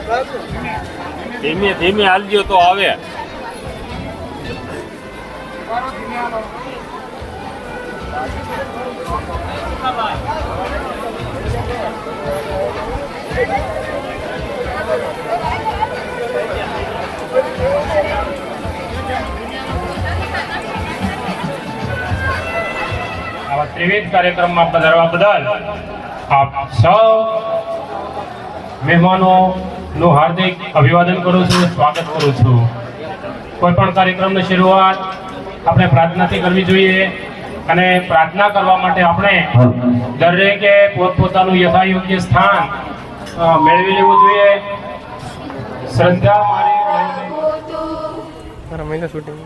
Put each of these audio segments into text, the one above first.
ધીમે ધીમે હાલજો તો આવે. આવા ત્રિવિધ કાર્યક્રમમાં પધારવા બદલ આપ સૌ મહેમાનોનું હાર્દિક અભિવાદન કરું છું, સ્વાગત કરું છું. કોઈ પણ કાર્યક્રમની શરૂઆત આપણે પ્રાર્થનાથી કરવી જોઈએ અને પ્રાર્થના કરવા માટે આપણે દરેકે પોતપોતાનું યથાયોગ્ય સ્થાન મેળવી લેવું જોઈએ. શ્રદ્ધા મારી શૂટિંગ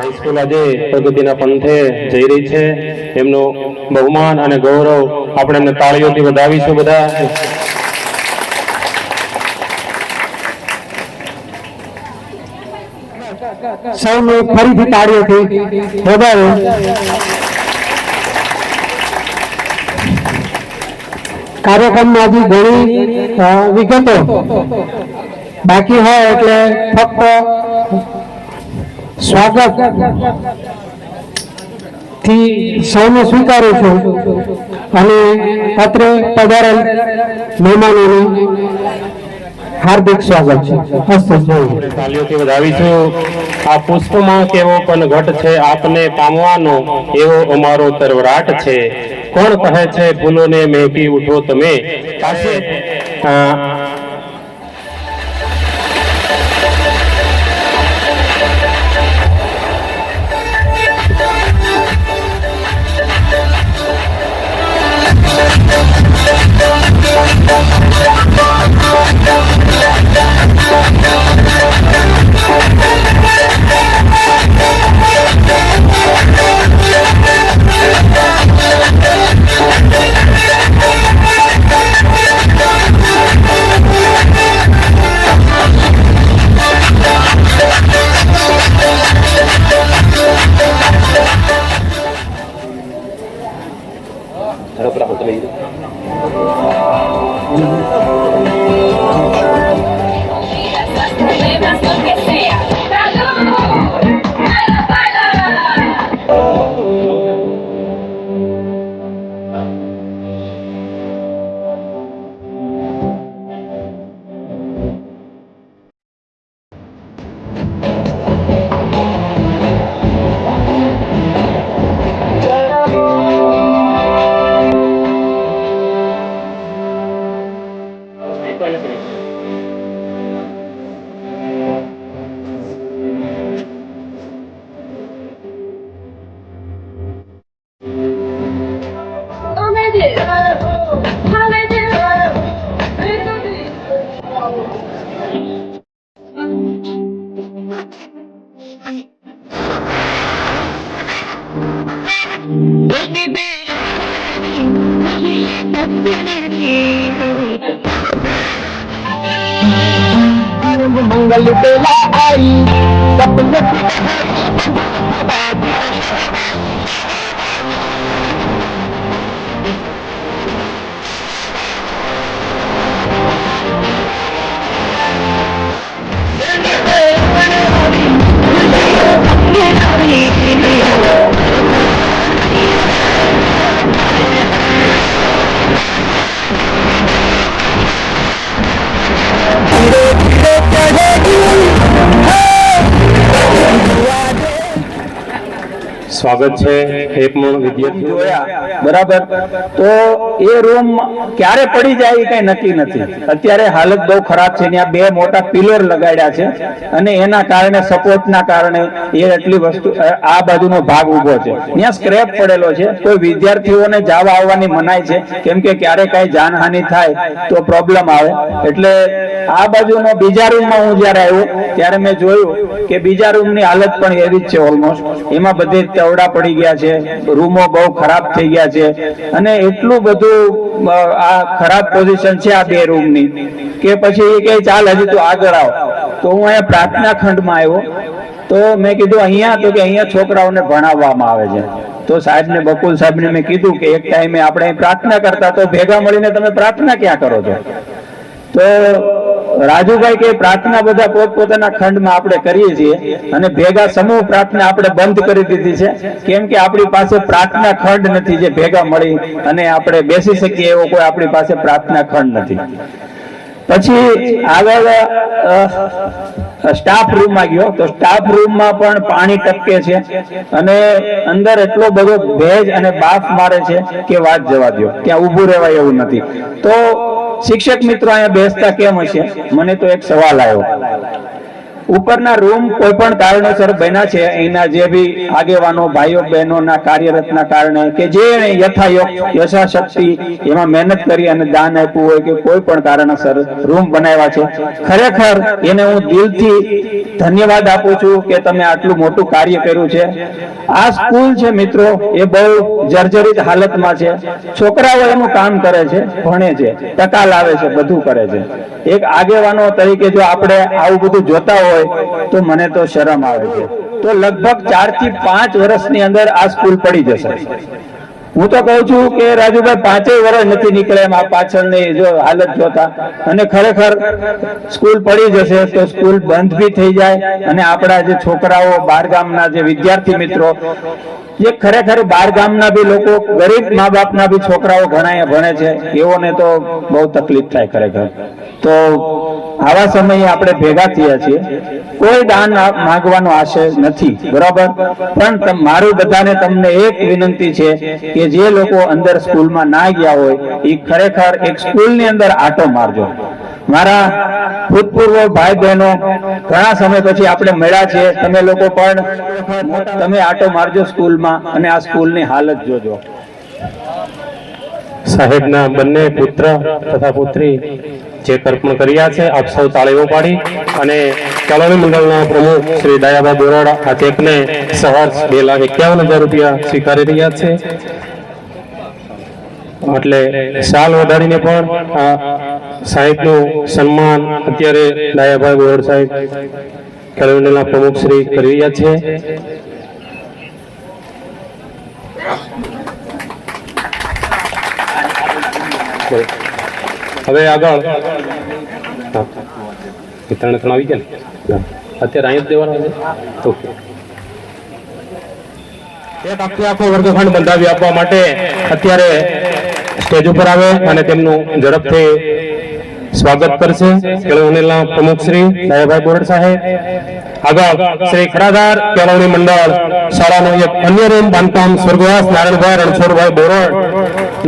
હાઈસ્કૂલ આજે પ્રગતિના પંથે જઈ રહી છે. એમનું બહુમાન અને ગૌરવ આપણે એમને તાળીઓથી વધાવીશું. બધા સૌને ફરીથી તાળીઓથી વધાવો. કાર્યક્રમમાં હજી ઘણી વિગતો બાકી હોય એટલે ફક્ત સ્વાગત થી સૌને સ્વીકારું છું અને અત્રે પધારેલ મહેમાનોને હાર્દિક સ્વાગત છે. તાલીઓથી વધાવીશું. આ પુષ્પમાં કેવો પણ ઘટ છે, આપને પામવાનો એવો અમારો તરવરાટ છે. કોણ કહે છે ફૂલોને મહેકી ઉઠો તમે? પાસે मंगल बेला आई सपने સ્વાગત છે. એ પણ વિદ્યાર્થીઓ બરાબર. તો એ રૂમ ક્યારે પડી જાય એ કઈ નક્કી નથી. અત્યારે હાલત બહુ ખરાબ છે. ત્યાં બે મોટા પિલર લગાડ્યા છે અને એના કારણે સપોર્ટના કારણે એ એટલી વસ્તુ આ બાજુનો ભાગ ઉભો છે. ત્યાં સ્ક્રેપ પડેલો છે. કોઈ વિદ્યાર્થીઓને જવા આવવાની મનાઈ છે, કેમ કે ક્યારે કઈ જાનહાનિ થાય તો પ્રોબ્લેમ આવે. એટલે આ બાજુનો બીજા રૂમમાં હું જયારે આવ્યો ત્યારે મેં જોયું કે બીજા રૂમની હાલત પણ એવી જ છે ઓલમોસ્ટ. એમાં બધી દોરડા પડી ગયા છે, રૂમો બહુ ખરાબ થઈ ગયા છે અને એટલું બધું આ ખરાબ પોઝિશન છે આ 2 રૂમની કે પછી એ કહે ચાલ હજી તું આગળ આવ. તો હું અહીંયા પ્રાર્થના ખંડમાં આવ્યો તો મેં કીધું અહીંયા, તો કે અહીંયા છોકરાઓને ભણાવવામાં આવે છે. તો સાહેબને, બકુલ સાહેબને મેં કીધું કે એક ટાઈમે આપણે અહીં પ્રાર્થના કરતા, તો ભેગા મળીને તમે પ્રાર્થના ક્યાં કરો છો? તો રાજુભાઈ કે પ્રાર્થના બધા પોતપોતાના ખંડમાં આપણે કરીએ છીએ અને ભેગા સમૂહ પ્રાર્થના આપણે બંધ કરી દીધી છે, કેમ કે આપણી પાસે પ્રાર્થના ખંડ નથી જે ભેગા મળી અને આપણે બેસી શકીએ એવો કોઈ આપણી પાસે પ્રાર્થના ખંડ નથી. પછી આગળ સ્ટાફ રૂમમાં ગયો તો સ્ટાફ રૂમમાં પણ પાણી ટપકે છે અને અંદર એટલો બધો ભેજ અને બાફ મારે છે કે વાત જવા દો, ત્યાં ઊભું રહેવાય એવું નથી. તો શિક્ષક મિત્રો અહીંયા બેસતા કેમ હશે? મને તો એક સવાલ આવ્યો. ઉપરના રૂમ કોઈ પણ કારણોસર બન્યા છે, અહીંના જે બી આગેવાનો ભાઈઓ બહેનોના કાર્યરતના કારણે કે જે યથાશક્તિ એમાં મહેનત કરી અને દાન આપ્યું હોય કે કોઈ પણ કારણોસર રૂમ બનાવ્યા છે, ખરેખર એને હું દિલથી ધન્યવાદ આપું છું કે તમે આટલું મોટું કાર્ય કર્યું છે. આ સ્કૂલ છે મિત્રો એ બહુ જર્જરિત હાલતમાં છે. છોકરાઓ એનું કામ કરે છે, ભણે છે, ટકા લાવે છે, બધું કરે છે. એક આગેવાનો તરીકે જો આપણે આવું બધું જોતા હોય તો મને તો શરમ આવે છે. તો લગભગ 4 થી 5 વર્ષની અંદર આ સ્કૂલ પડી જશે. હું તો કહું છું કે રાજુભાઈ 5 વર્ષ નથી નીકળે એમ આ પાછળની જો હાલત જોતા, અને ખરેખર સ્કૂલ પડી જશે તો સ્કૂલ બંધ બી થઈ જાય અને આપણા જે છોકરાઓ બહાર ગામના જે વિદ્યાર્થી મિત્રો જે ખરેખર બહાર ગામના બી લોકો, ગરીબ મા બાપના બી છોકરાઓ ઘણા ભણે છે, એઓને તો બહુ તકલીફ થાય ખરેખર. તો આવા સમયે આપણે ભેગા થયા છીએ. કોઈ દાન માંગવાનો આશય નથી, બરાબર, પણ મારું બધાને તમને એક વિનંતી છે કે જે લોકો અંદર સ્કૂલમાં ના ગયા હોય એ ખરેખર એક સ્કૂલની અંદર આટો મારજો. મારા ભૂતપૂર્વ ભાઈ બહેનો ઘણા સમય પછી આપણે મળ્યા છે, તમે લોકો પણ તમે આટો મારજો સ્કૂલમાં અને આ સ્કૂલની હાલત જોજો. સાહેબના બંને પુત્ર તથા પુત્રી જે તર્પણ કર્યા છે, આપ સૌ તાળીઓ પાડી અને કોલોની મંડળના પ્રમુખ શ્રી દયાભાઈ બોરડ આ ચેકને સહર્ષ 2,51,000 રૂપિયા સ્વીકારી રહ્યા છે. એટલે સાલ વધારીને પણ આ સાહેબનું સન્માન અત્યારે દયાભાઈ બોરડ સાહેબ કોલોની મંડળના પ્રમુખ શ્રી કરી રહ્યા છે. હવે આગળ ત્રણ આવી ગયા ને અત્યારે અહીંયા જ દેવાના છે. ઓકે, એક આખો વર્ગખંડ બંધાવી આપવા માટે અત્યારે સ્ટેજ ઉપર આવે અને તેમનું ઝડપથી સ્વાગત કરશે કેળવણીના પ્રમુખ શ્રી દયાભાઈ બોરડ સાહેબ. આગળ શ્રી ખરાધાર કેળવણી મંડળ શાળાનું એક અન્ય રૂમ બાંધકામ સ્વર્ગવાસ નારાયણભાઈ રણછોડભાઈ બોરડ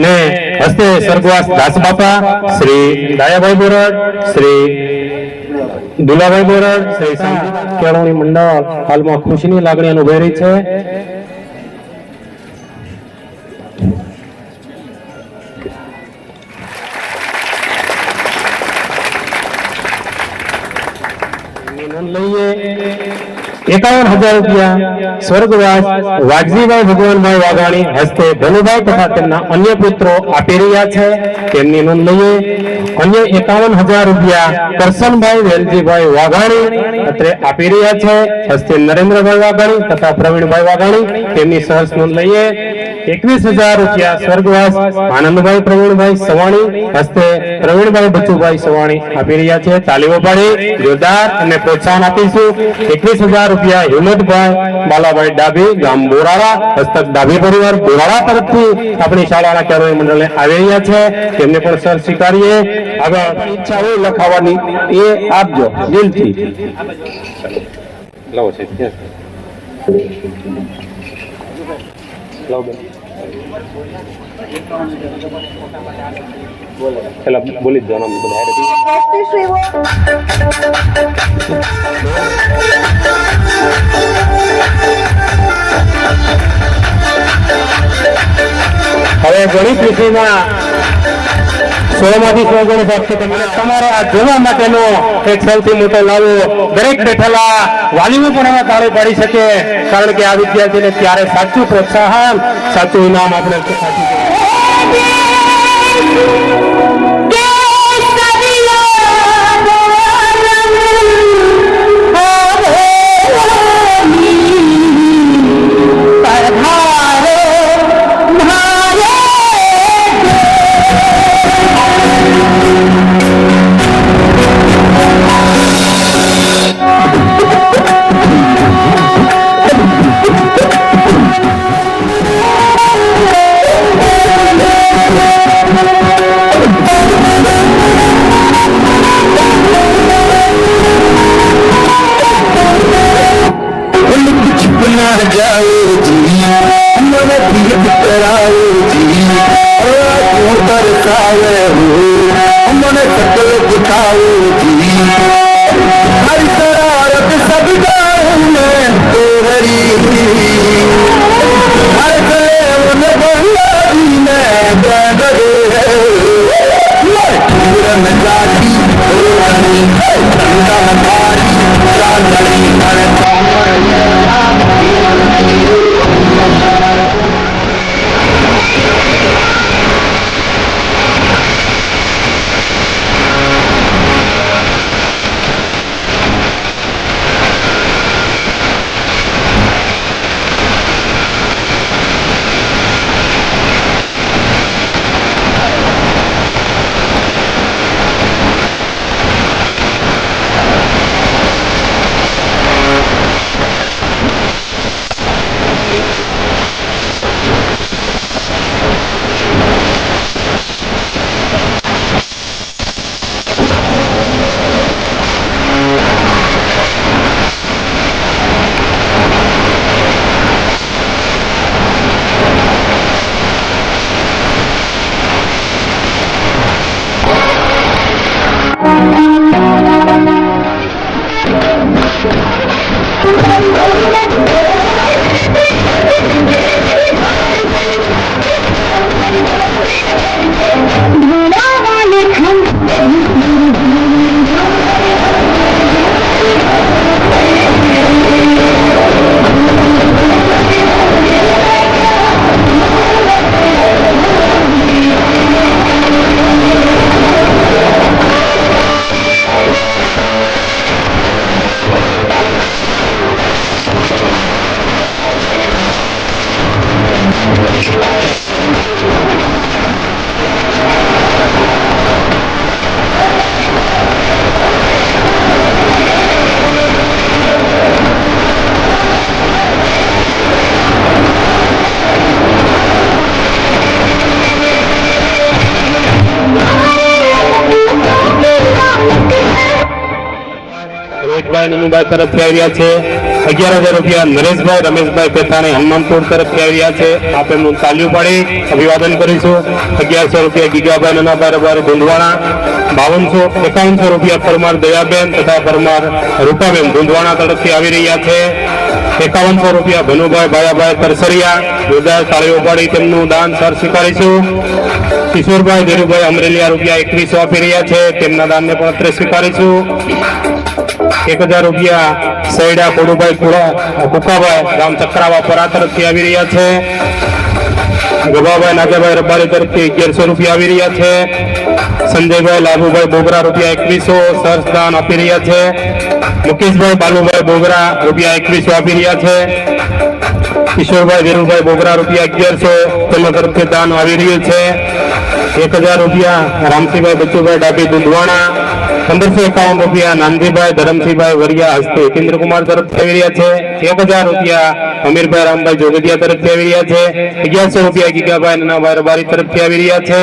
ને હસ્તે સ્વર્ગવાસ દાસબાપા શ્રી દયાભાઈ બોરડ, શ્રી દુલાભાઈ બોરડ, શ્રી કેળવણી મંડળ હાલમાં ખુશીની લાગણી અનુભવી રહી છે. લઈએ 51,000 રૂપિયા સ્વર્ગવાસ વાઘજીભાઈ ભગવાનભાઈ વાઘાણી હસ્તે ધનુભાઈ તથા તેમના અન્ય પુત્રો આપી રહ્યા છે, તેમની નોંધ લઈએ. અન્ય 51,000 રૂપિયા કરશનભાઈ વેલજીભાઈ વાઘાણી અત્રે આપી રહ્યા છે, હસ્તે નરેન્દ્રભાઈ વાઘાણી તથા પ્રવીણભાઈ વાઘાણી, તેમની સહર્ષ નોંધ લઈએ. 21,000 રૂપિયા સ્વર્ગવાસ આનંદભાઈ પ્રવીણભાઈ સવાણી હસ્તે પ્રવીણભાઈ બચુભાઈ સવાણી આપી રહ્યા છે. તાલીઓ પાડી જોરદાર અને પ્રોત્સાહન આપીશું. 21,000 રૂપિયા હિંમતભાઈ બાલાભાઈ ડાભી ગામ બોરાળા હસ્તક ડાભી પરિવાર બોરાળા તરફથી આપણી શાળાના કેળવણી મંડળને આવી રહ્યા છે, તેમને પણ સર સ્વીકારીએ. આગળ ઈચ્છા હોય લખાવવાની એ આપજો દિલથી. લાવો છે પેલા બોલી જ દો હવે ગણિત વિષયમાં 100 માંથી 100 ગુણ પ્રાપ્ત તમને તમારે આ જોવા માટેનો એક સૌથી મોટો લાવો દરેક બેઠેલા વાલીઓ પણ એમાં તાળી પાડી શકે, કારણ કે આ વિદ્યાર્થીને ત્યારે સાચું પ્રોત્સાહન, સાચું ઇનામ આપણે નનુભાઈ તરફથી આવ્યા છે 11,000 રૂપિયા નરેશભાઈ રમેશભાઈ પેથાણી હનુમાનપુર તરફથી આવ્યા છે. આપ એમનું તાલીઓ પાડી અભિવાદન કરીશું. 1100 રૂપિયા ગીગાભાઈ નનાભાઈ રબારી ધુંધવાણા, 5251 રૂપિયા પરમાર દયાબેન તથા પરમાર રૂપાબેન ધુંધવાણા તરફથી આવી રહ્યા છે. 5100 રૂપિયા ભનુભાઈ ભાયાભાઈ તરસરિયા, જોરદાર તાળીઓ પાડી તેમનું દાન સર સ્વીકારીશું. કિશોરભાઈ ધીરુભાઈ અમરેલિયા રૂપિયા 2100 આપી રહ્યા છે, તેમના દાનને પણ અત્રે સ્વીકારીશું. 1000 રૂપિયા સૈડા કોડુભાઈ કુકાભાઈ ગામ ચક્રાવા પરા તરફથી આવી રહ્યા છે. ગભાભાઈ નાગાભાઈ રબારી તરફથી 1100 રૂપિયા આવી રહ્યા છે. સંજયભાઈ લાભુભાઈ બોગરા રૂપિયા 2100 સરસદાન આપી રહ્યા છે. મુકેશભાઈ બાલુભાઈ બોગરા રૂપિયા 2100 આપી રહ્યા છે. કિશોરભાઈ વીરુભાઈ બોગરા રૂપિયા 1100 તેમના તરફથી દાન આવી રહ્યું છે. 1000 રૂપિયા રામસિંહભાઈ બચુભાઈ ડાભી ધુંધવાણા, 1551 રૂપિયા નાનજીભાઈ ધરમસિંહભાઈ વરિયા હસ્તે કેન્દ્રકુમાર તરફથી આવી રહ્યા છે. 1000 રૂપિયા અમીરભાઈ રામભાઈ જોગડિયા તરફથી આવી રહ્યા છે. 1100 રૂપિયા ગીગાભાઈ નનાભાઈ રબારી તરફથી આવી રહ્યા છે.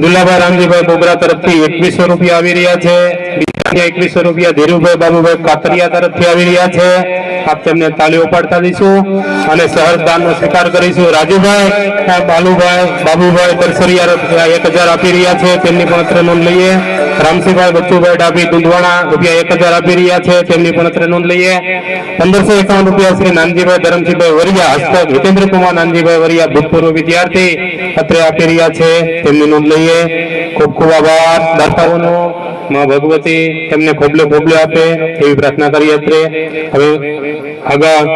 દુલ્લાભાઈ રામજીભાઈ બોગરા તરફથી 2100 રૂપિયા આવી રહ્યા છે. 2100 રૂપિયા ધીરુભાઈ બાબુભાઈ કાતરિયા તરફથી આવી રહ્યા છે. આપ તેમને તાળીઓ પાડતા દઈશું અને સહરદાનનો સ્વીકાર કરીશું. રાજુભાઈ બાલુભાઈ બાબુભાઈ તરસરિયા 1000 આપી રહ્યા છે, તેમની પણ અત્રે નોંધ લઈએ. રામસિંહભાઈ બચ્ચુભાઈ ડાભી ધુંધવાણા રૂપિયા 1000 આપી રહ્યા છે, તેમની પણ અત્રે નોંધ લઈએ. 1551 રૂપિયા શ્રી નાનજીભાઈ ધરમસિંહભાઈ વરિયા હસ્તક હિતેન્દ્રકુમાર નાનજીભાઈ વરિયા ભૂતપૂર્વ વિદ્યાર્થી અત્રે આપી રહ્યા છે, તેમની નોંધ લઈએ. ખૂબ ખૂબ આભાર દર્શાવવાનો. માં ભગવતી તેમને ખોબલે ખોબલે આપે એવી પ્રાર્થના કરી અત્રે. હવે આગળ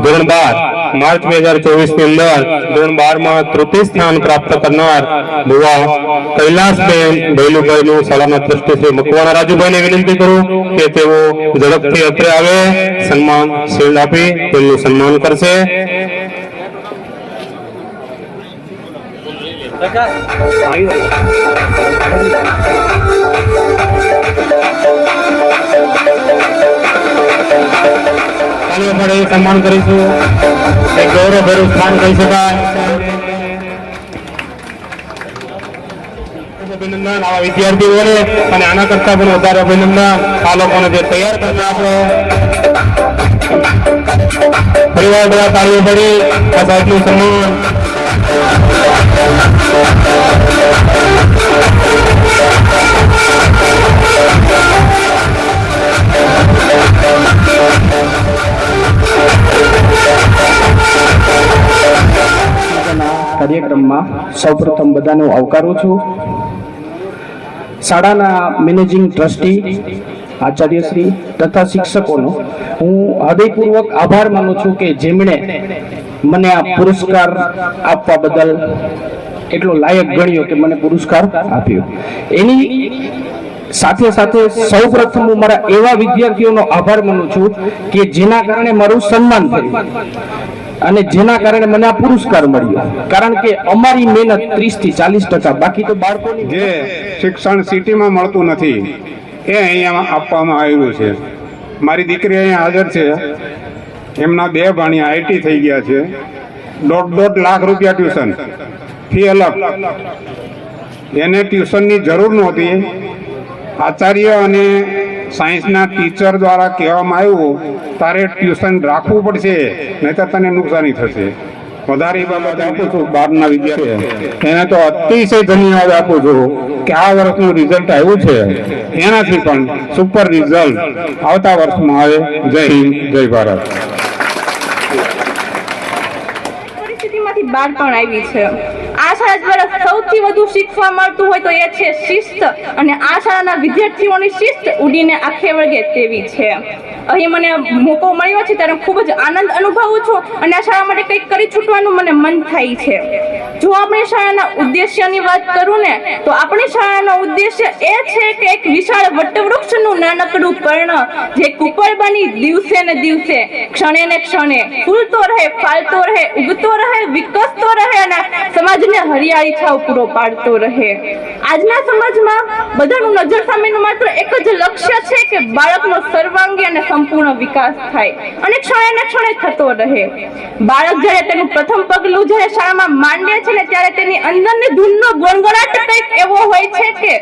ધોરણ 12 માર્ચ 2024 ની અંદર ધોરણ 12 માં તૃતીય સ્થાન પ્રાપ્ત કરનાર બુવા કૈલાસબેન ભૈલુભાઈનું શાળાના ટ્રસ્ટી શ્રી મકવાણા રાજુભાઈને વિનંતી કરું કે તેઓ ઝડપથી અત્રે આવે, સન્માન શિલ્ડ આપી તેમનું સન્માન કરશે. સન્માન કરીશું. એક ગૌરવભર્યું સ્થાન કહી શકાય. અભિનંદન આવા વિદ્યાર્થીઓને, અને આના કરતા પણ વધારે અભિનંદન આ લોકોને જે તૈયાર કરીને આપણે પરિવાર દ્વારા તાળીઓ પડી આ સાહેબનું સન્માન. કાર્યક્રમમાં સૌપ્રથમ બધાને હું આવકારું છું. શાળાના મેનેજિંગ ટ્રસ્ટી આચાર્યશ્રી તથા શિક્ષકોનો હું હૃદયપૂર્વક આભાર માનું છું કે જેમણે મને આ પુરસ્કાર આપવા બદલ એટલો લાયક ગણ્યો કે મને પુરસ્કાર આપ્યો. એની સાથે સાથે સૌપ્રથમ હું મારા એવા વિદ્યાર્થીઓનો આભાર માનું છું કે જેના કારણે મારું સન્માન થયું અને જેના કારણે મને આ પુરસ્કાર મળ્યો. કારણ કે અમારી મહેનત 30 થી 40%, બાકી તો બાળકોની જે શિક્ષણ સિટીમાં મળતું નથી એ અહીંયા આપવામાં આવ્યું છે. મારી દીકરી અહીંયા હાજર છે, એમના 2 ભાણિયા આઈટી થઈ ગયા છે. 1.5 લાખ રૂપિયા ટ્યુશન ફી અલગ. એને ટ્યુશનની જરૂર નહોતી. આચાર્ય અને સાયન્સના ટીચર દ્વારા કહેવામાં આવ્યું તારે ટ્યુશન રાખવું પડશે, નહીંતર તને નુકસાની થશે. વધારે બાબત આપું છું બહારના વિદ્યાર્થી એને તો અતિશય ધન્યવાદ આપું છું કે આ વર્ષનું રિઝલ્ટ આવ્યું છે, એનાથી પણ સુપર રિઝલ્ટ આવતા વર્ષમાં આવે. જય હિન્દ, જય ભારત. પરિસ્થિતિમાંથી બહાર પણ આવી છે. આ શાળા દ્વારા સૌથી વધુ શીખવા મળતું હોય તો એ છે શિસ્ત, અને આ શાળાના વિદ્યાર્થીઓની શિસ્ત ઉડીને આખે વળગે તેવી છે. અહીં મને મોકો મળ્યો છે ત્યારે ખૂબ જ આનંદ અનુભવું છું, અને આ શાળા માટે કંઈક કરી છૂટવાનું મને મન થાય છે. જો આપણે શાળાના ઉદ્દેશ્યની વાત કરું ને તો આપણી શાળાનો ઉદ્દેશ્ય એ છે કે એક વિશાળ વટવૃક્ષનું નાનકડું પર્ણ જે કુપળ બની દિવસે ને દિવસે, ક્ષણે ને ક્ષણે ફૂલતો રહે, ફાલતો રહે, ઉગતો રહે, વિકસતો રહે અને સમાજને હરિયાળી છાવ પૂરો પાડતો રહે. આજના સમાજમાં બધાનું નજર સામેનું માત્ર એક જ લક્ષ્ય છે કે બાળકનો સર્વાંગી અને સંપૂર્ણ વિકાસ થાય અને ક્ષણે ને ક્ષણે થતો રહે. બાળક જ્યારે તેનું પ્રથમ પગલું જ્યારે શાળામાં માંડે છે ને ત્યારે તેની અંદરની ધૂનનો ગણગણાટ કંઈક એવો હોય છે કે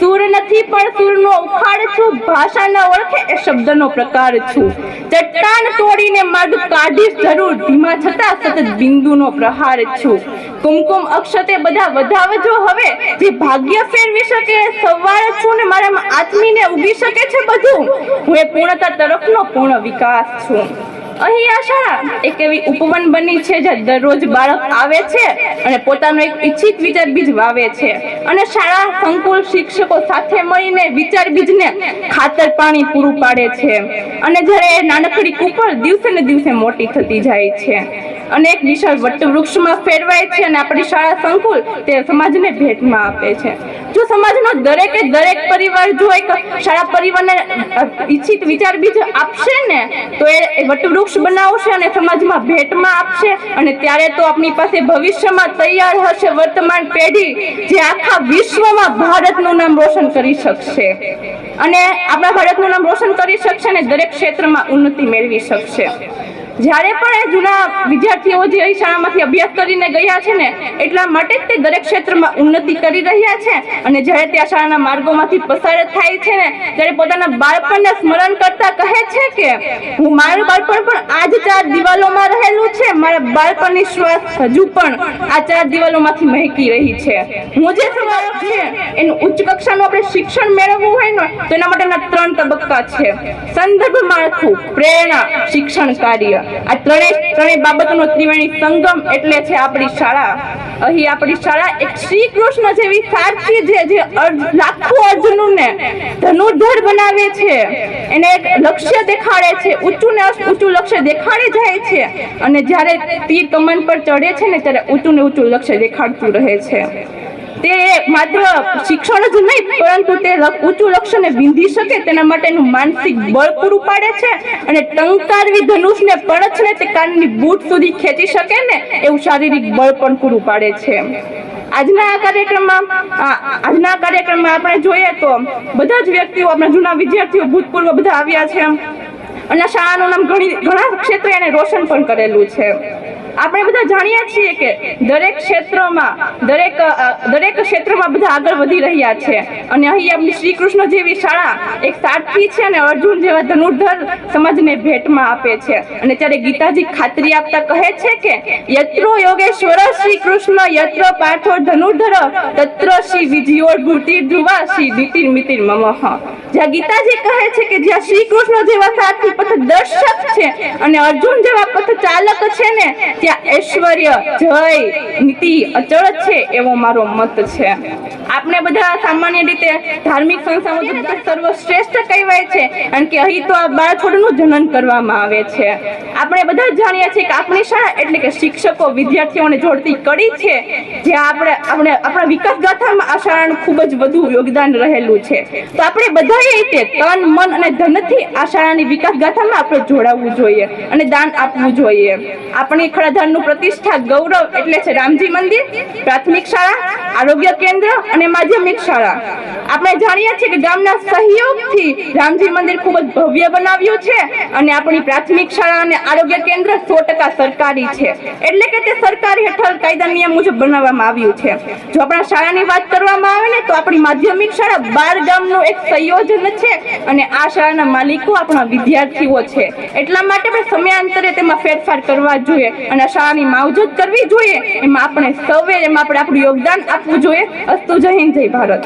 સૂર નથી પણ સૂરનો ઉખાડ છું, ભાષા ન ઓળખે એ શબ્દનો પ્રકાર છું, ચટ્ટાન તોડીને માર્ગ કાઢીશ જરૂર, ધીમા છતાં સતત બિંદુનો પ્રહાર છું. કુમકુમ અક્ષતે બધા વધાવજો હવે, જે ભાગ્ય ફેરવી શકે સવાર છું ને મારામાં આત્મીને ઉગી શકે છે બધું. હું એ પૂર્ણતા તરફનો પૂર્ણ વિકાસ છું. અહીં આ શાળા એક એવી ઉપવન બની છે જ્યાં દરરોજ બાળક આવે છે અને પોતાનો એક ઈચ્છિત વિચાર બીજ વાવે છે, અને શાળા સંકુલ શિક્ષકો સાથે મળીને વિચાર બીજને ખાતર પાણી પૂરું પાડે છે. અને જ્યારે નાનકડી કુપળ દિવસે ને દિવસે મોટી થતી જાય છે અને એક વિશાળ વટવૃક્ષમાં ફેરવાય છે, અને આપણી શાળા સંકુલ તે સમાજને ભેટમાં આપે છે. જો સમાજનો દરેકે દરેક પરિવાર જો એક શાળા પરિવારને ઈચ્છિત વિચાર બીજ આપશે ને તો એ વટવૃક્ષ બનાવશે અને સમાજમાં ભેટમાં આપશે, અને ત્યારે તો આપણી પાસે ભવિષ્યમાં તૈયાર હશે વર્તમાન પેઢી જે આખા વિશ્વમાં ભારતનું નામ રોશન કરી શકશે, અને આપણા ભારતનું નામ રોશન કરી શકશે અને દરેક ક્ષેત્રમાં ઉન્નતિ મેળવી શકશે. જ્યારે પણ એ જૂના વિદ્યાર્થીઓ જે અહીં શાળામાંથી અભ્યાસ કરીને ગયા છે ને એટલા માટે જ તે દરેક ક્ષેત્રમાં ઉન્નતિ કરી રહ્યા છે, અને જ્યારે તે આ શાળાના માર્ગોમાંથી પસાર થાય છે ને ત્યારે પોતાના બાળપણને સ્મરણ કરતા કહે છે કે હું મારું બાળપણ પણ આ જ 4 દિવાલોમાં રહેલું છે, મારા બાળપણની શ્વાસ હજુ પણ આ 4 દિવાલોમાંથી મહેકી રહી છે. હું જે બાળક છે એનું ઉચ્ચ કક્ષાનું આપણે શિક્ષણ મેળવવું હોય ને તો એના માટેના 3 તબક્કા છે: સંદર્ભ માળખું, પ્રેરણા, શિક્ષણ કાર્ય. આ ત્રણેય બાબતોનો ત્રિવેણી સંગમ એટલે છે આપણી શાળા. અહીં આપણી શાળા એક શ્રી કૃષ્ણ જેવી સારથી જે લાખો અર્જુનોને ધનુર્ધર બનાવે છે, એને એક લક્ષ્ય દેખાડે છે, ઊંચું ને ઊંચું લક્ષ્ય દેખાડે જાય છે, અને જ્યારે તીર કમન પર ચડે છે ને ત્યારે ઊંચું ને ઊંચું લક્ષ્ય દેખાડતું રહે છે. તે માત્ર શિક્ષણ જ નહીં પરંતુ તે ઊંચું લક્ષ્યને વિંધી શકે તેના માટેનું માનસિક બળ પૂરું પાડે છે, અને ટંકારવી ધનુષને પડછને તે કાનની બૂટ સુધી ખેંચી શકે ને એવું શારીરિક બળ પણ પૂરું પાડે છે. આજના કાર્યક્રમમાં આપણે જોઈએ તો બધા જ વ્યક્તિઓ, આપણા જૂના વિદ્યાર્થીઓ, ભૂતપૂર્વ બધા આવ્યા છે, અને શાળાનું નામ ઘણા ક્ષેત્રે એને રોશન પણ કરેલું છે. આપણે બધા જાણીએ છીએ કે દરેક ક્ષેત્રમાં બધા આગળ વધી રહ્યા છે, અને અહીં આપણી શ્રી કૃષ્ણ જેવી શાળા એક સારથી છે અને અર્જુન જેવા ધનુર્ધર સમાજને ભેટમાં આપે છે. અને ત્યારે ગીતાજી ખાતરી આપતા કહે છે કે યત્રો યોગેશ્વર શ્રી કૃષ્ણ યત્ર પાર્થો ધનુર્ધર તત્ર શ્રી વિજયો ભૂતિર્ધ્રુવા શ્રી દીતિર મિતિર મમઃ. જ્યાં ગીતાજી કહે છે કે જ્યાં શ્રી કૃષ્ણ જેવા સારથી પથદર્શક છે અને અર્જુન જેવા પથ ચાલક છે ને ત્યાં ઐશ્વર્ય, જય, નીતિ અચળ છે એવો મારો મત છે. આપણે બધા સામાન્ય રીતે ધાર્મિક સંસ્થાઓ સર્વશ્રેષ્ઠ કહેવાય છે, કારણ કે અહીં તો આ બાળછોડનું જનન કરવામાં આવે છે. આપણે બધા જાણીએ છીએ કે આપણી શાળા એટલે કે શિક્ષકો વિદ્યાર્થીઓને જોડતી કડી છે, જે આપણા વિકાસ ગાથામાં આ શાળાનું ખૂબ જ વધુ યોગદાન રહેલું છે. તો આપણે બધાએ રીતે તન, મન અને ધનથી આ શાળાની વિકાસ ગાથામાં આપણે જોડાવવું જોઈએ અને દાન આપવું જોઈએ. આપણી ખડાધારનું પ્રતિષ્ઠા ગૌરવ એટલે છે રામજી મંદિર, પ્રાથમિક શાળા, આરોગ્ય કેન્દ્ર અને માધ્યમિક શાળા. આપણે જાણીએ છીએ કે ગામના સહયોગથી રામજી મંદિર ખૂબ જ ભવ્ય બનાવ્યું છે, અને આપણી પ્રાથમિક શાળા અને આરોગ્ય કેન્દ્ર 100% સરકારી છે, એટલે કે તે સરકારી હેઠળ કાયદા નિયમ મુજબ બનાવવામાં આવ્યું છે. જો આપણા શાળાની વાત કરવામાં આવે ને તો આપણી માધ્યમિક શાળા 12 ગામનું એક સંયોજન છે, અને આ શાળાના માલિકો આપણા વિદ્યાર્થીઓ છે. એટલા માટે આપણે સમયાંતરે તેમાં ફેરફાર કરવા જોઈએ અને શાળાની માવજત કરવી જોઈએ. એમાં આપણે સૌએ આપણું યોગદાન આપવું જોઈએ. અસ્તુ. જય હિન્દ, જય ભારત.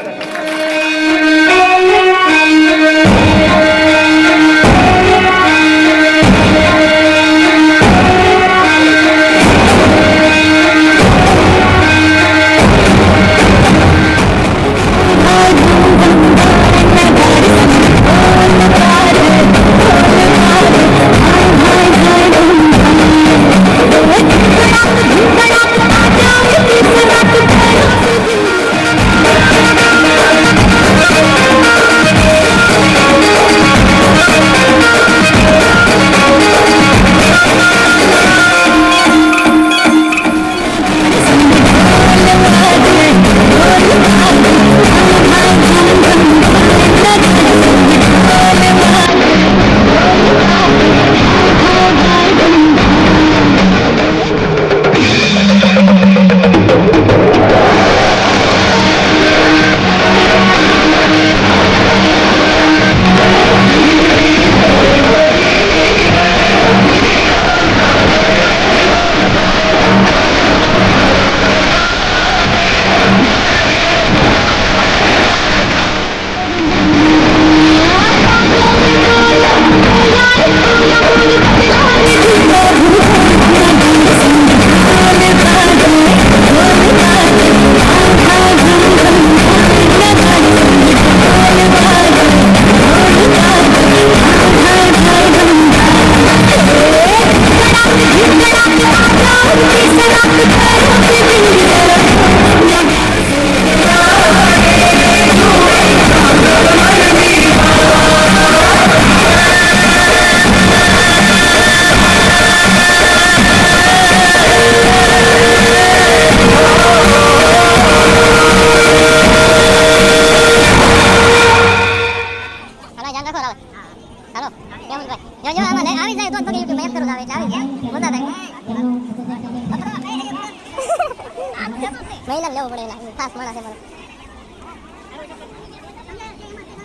મહિલા લેવું પડે એના ખાસ માણસ છે મારો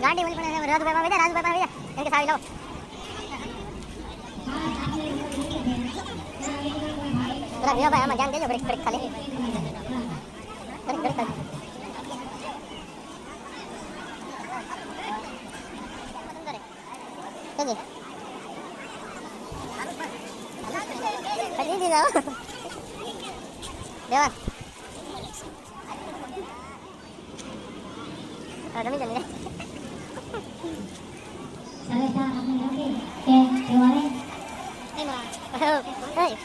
ગાડી વળી પણ રાજભાઈ માં રાજભાઈ એમ કે સાવી લાવો પેલા વિવાભાઈ આમાં ધ્યાન દેજો બ્રેક ખાલી બ્રેક જાઓ દેવા જમી જમી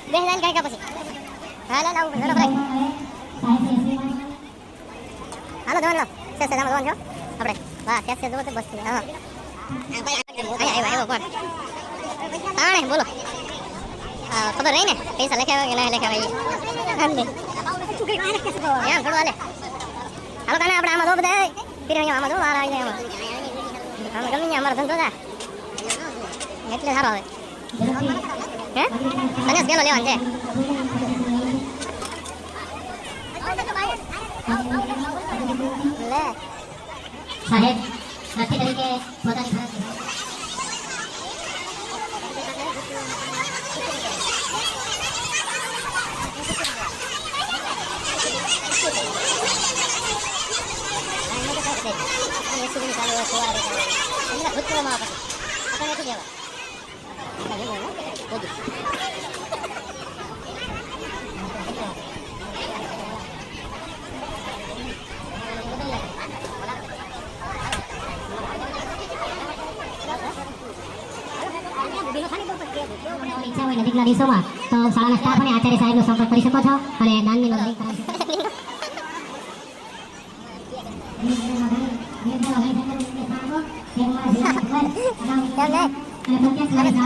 બેહલાન કઈ કા પછી હાલા લાવ ઘણો ભાઈ હાલો દોન લો સેસે દામ દોન જો આપણે વાહ સેસે દો તો બસ હા આયો કોણ આણે બોલો ખબર રહી ને પૈસા લખાવ્યા કે ના લખાવ્યા યાર થોડું હાલે હાલો કાને આપણે આમાં દો બધા પીરે આમાં દો વાર આવી જાય આમાં ગમી અમારો ધંધો થાય એટલે સારો આવે હે તને ગેલો લેવાનું છે લે સાહેબ નથી તરીકે પોતાની ફરજ ઈચ્છા હોય નજીકના દિવસોમાં તો શાળાના સ્ટાફ અને આચાર્ય સાહેબનો સંપર્ક કરી શકો છો અને દાનની નોંધણી કરાવી શકો છો